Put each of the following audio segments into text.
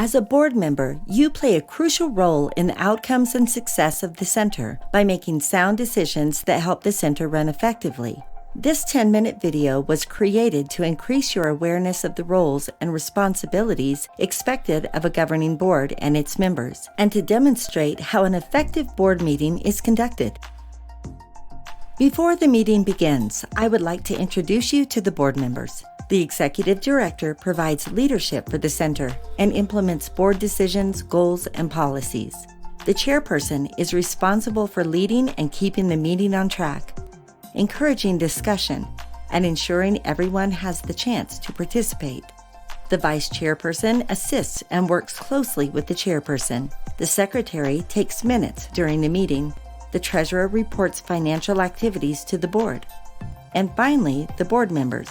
As a board member, you play a crucial role in the outcomes and success of the center by making sound decisions that help the center run effectively. This 10-minute video was created to increase your awareness of the roles and responsibilities expected of a governing board and its members, and to demonstrate how an effective board meeting is conducted. Before the meeting begins, I would like to introduce you to the board members. The Executive Director provides leadership for the center and implements board decisions, goals, and policies. The Chairperson is responsible for leading and keeping the meeting on track, encouraging discussion, and ensuring everyone has the chance to participate. The Vice Chairperson assists and works closely with the Chairperson. The Secretary takes minutes during the meeting. The Treasurer reports financial activities to the board. And finally, the board members.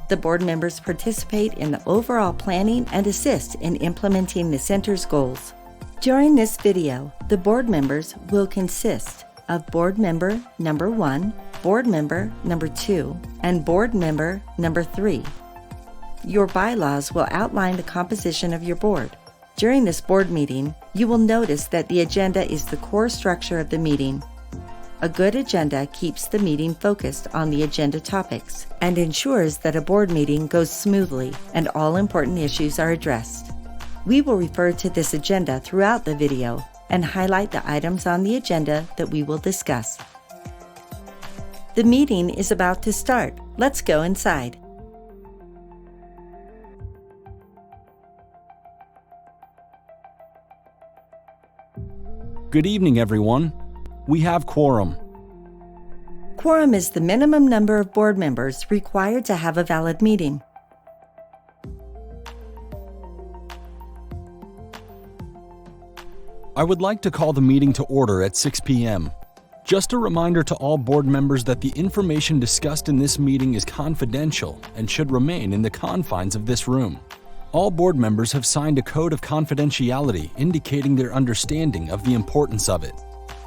The board members participate in the overall planning and assist in implementing the center's goals. During this video, the board members will consist of board member number 1, board member number 2, and board member number 3. Your bylaws will outline the composition of your board. During this board meeting, you will notice that the agenda is the core structure of the meeting. A good agenda keeps the meeting focused on the agenda topics and ensures that a board meeting goes smoothly and all important issues are addressed. We will refer to this agenda throughout the video and highlight the items on the agenda that we will discuss. The meeting is about to start. Let's go inside. Good evening, everyone. We have quorum. Quorum is the minimum number of board members required to have a valid meeting. I would like to call the meeting to order at 6 p.m. Just a reminder to all board members that the information discussed in this meeting is confidential and should remain in the confines of this room. All board members have signed a code of confidentiality indicating their understanding of the importance of it.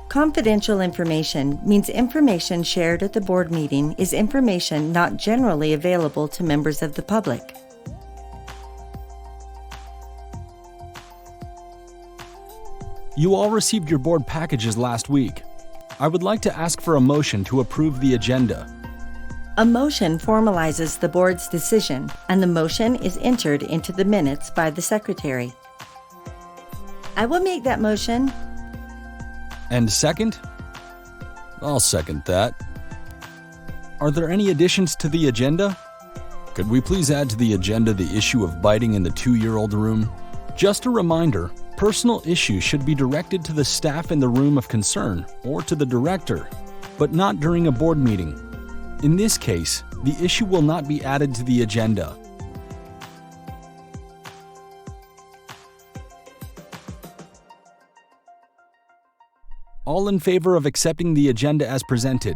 Confidential information means information shared at the board meeting is information not generally available to members of the public. You all received your board packages last week. I would like to ask for a motion to approve the agenda. A motion formalizes the board's decision, and the motion is entered into the minutes by the Secretary. I will make that motion. And second? I'll second that. Are there any additions to the agenda? Could we please add to the agenda the issue of biting in the 2-year-old room? Just a reminder, personal issues should be directed to the staff in the room of concern or to the director, but not during a board meeting. In this case, the issue will not be added to the agenda. All in favor of accepting the agenda as presented?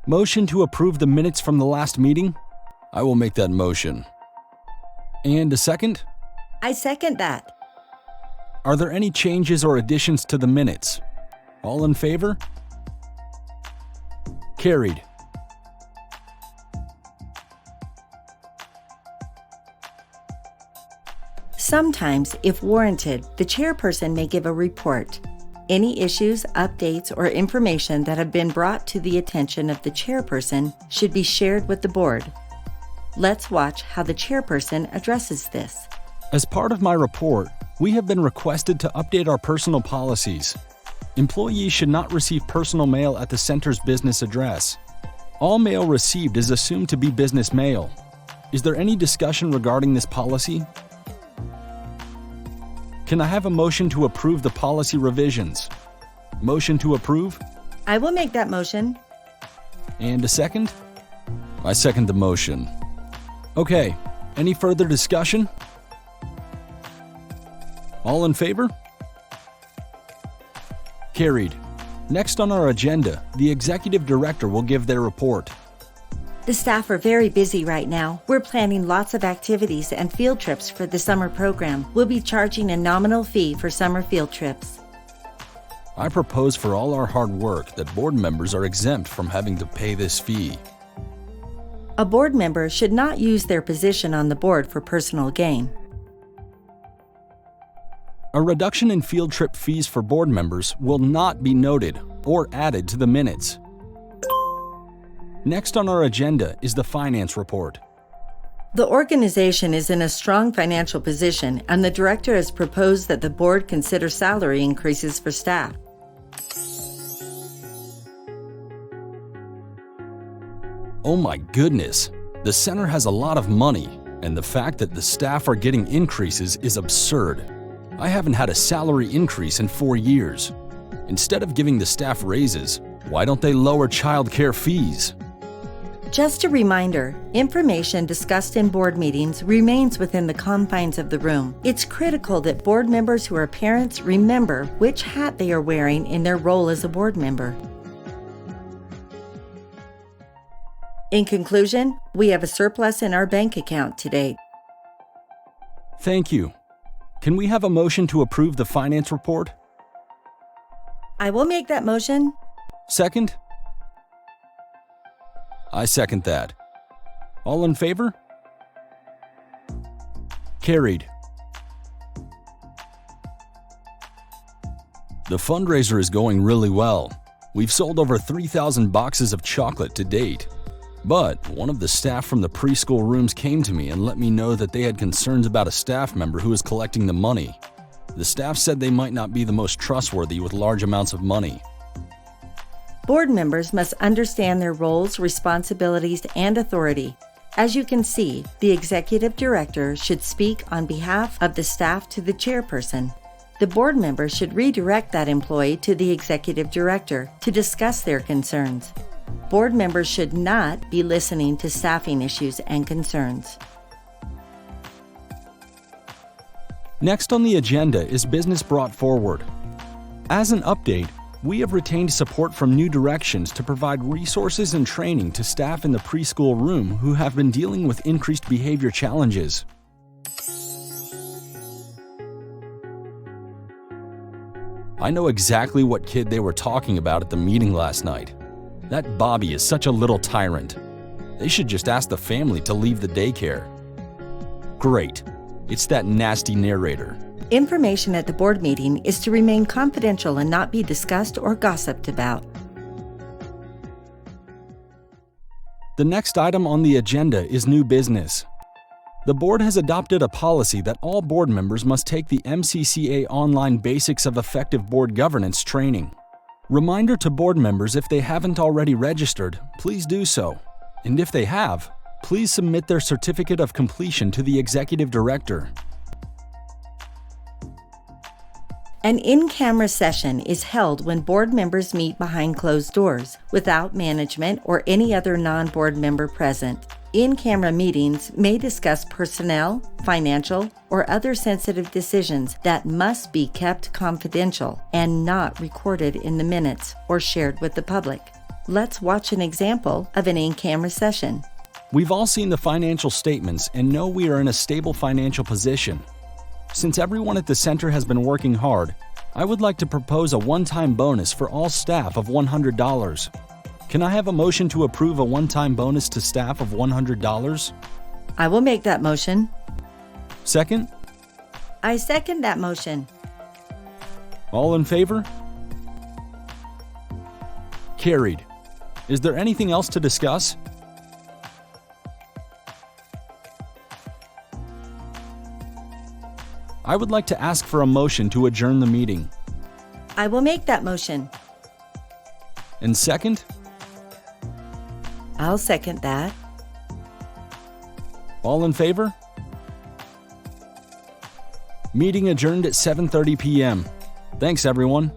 Motion to approve the minutes from the last meeting? I will make that motion. And a second? I second that. Are there any changes or additions to the minutes? All in favor? Carried. Sometimes, if warranted, the Chairperson may give a report. Any issues, updates, or information that have been brought to the attention of the Chairperson should be shared with the board. Let's watch how the Chairperson addresses this. As part of my report, we have been requested to update our personal policies. Employees should not receive personal mail at the center's business address. All mail received is assumed to be business mail. Is there any discussion regarding this policy? Can I have a motion to approve the policy revisions? Motion to approve? I will make that motion. And a second? I second the motion. Okay, any further discussion? All in favor? Carried. Next on our agenda, the Executive Director will give their report. The staff are very busy right now. We're planning lots of activities and field trips for the summer program. We'll be charging a nominal fee for summer field trips. I propose for all our hard work that board members are exempt from having to pay this fee. A board member should not use their position on the board for personal gain. A reduction in field trip fees for board members will not be noted or added to the minutes. Next on our agenda is the finance report. The organization is in a strong financial position, and the director has proposed that the board consider salary increases for staff. Oh my goodness, the center has a lot of money, and the fact that the staff are getting increases is absurd. I haven't had a salary increase in 4 years. Instead of giving the staff raises, why don't they lower childcare fees? Just a reminder, information discussed in board meetings remains within the confines of the room. It's critical that board members who are parents remember which hat they are wearing in their role as a board member. In conclusion, we have a surplus in our bank account to date. Thank you. Can we have a motion to approve the finance report? I will make that motion. Second? I second that. All in favor? Carried. The fundraiser is going really well. We've sold over 3,000 boxes of chocolate to date. But one of the staff from the preschool rooms came to me and let me know that they had concerns about a staff member who was collecting the money. The staff said they might not be the most trustworthy with large amounts of money. Board members must understand their roles, responsibilities, and authority. As you can see, the executive director should speak on behalf of the staff to the chairperson. The board member should redirect that employee to the executive director to discuss their concerns. Board members should not be listening to staffing issues and concerns. Next on the agenda is business brought forward. As an update, we have retained support from New Directions to provide resources and training to staff in the preschool room who have been dealing with increased behavior challenges. I know exactly what kid they were talking about at the meeting last night. That Bobby is such a little tyrant. They should just ask the family to leave the daycare. Great. It's that nasty narrator. Information at the board meeting is to remain confidential and not be discussed or gossiped about. The next item on the agenda is new business. The board has adopted a policy that all board members must take the MCCA Online Basics of Effective Board Governance training. Reminder to board members, if they haven't already registered, please do so. And if they have, please submit their certificate of completion to the executive director. An in-camera session is held when board members meet behind closed doors, without management or any other non-board member present. In-camera meetings may discuss personnel, financial, or other sensitive decisions that must be kept confidential and not recorded in the minutes or shared with the public. Let's watch an example of an in-camera session. We've all seen the financial statements and know we are in a stable financial position. Since everyone at the center has been working hard, I would like to propose a one-time bonus for all staff of $100. Can I have a motion to approve a one-time bonus to staff of $100? I will make that motion. Second? I second that motion. All in favor? Carried. Is there anything else to discuss? I would like to ask for a motion to adjourn the meeting. I will make that motion. And second? I'll second that. All in favor? Meeting adjourned at 7:30 p.m. Thanks, everyone.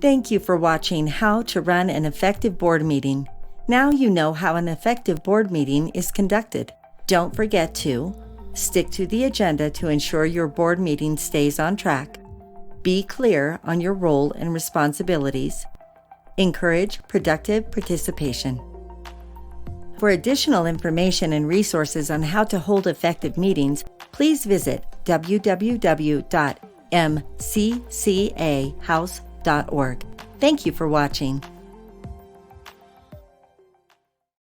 Thank you for watching How to Run an Effective Board Meeting. Now you know how an effective board meeting is conducted. Don't forget to stick to the agenda to ensure your board meeting stays on track. Be clear on your role and responsibilities. Encourage productive participation. For additional information and resources on how to hold effective meetings, please visit www.mccahouse.org. Thank you for watching.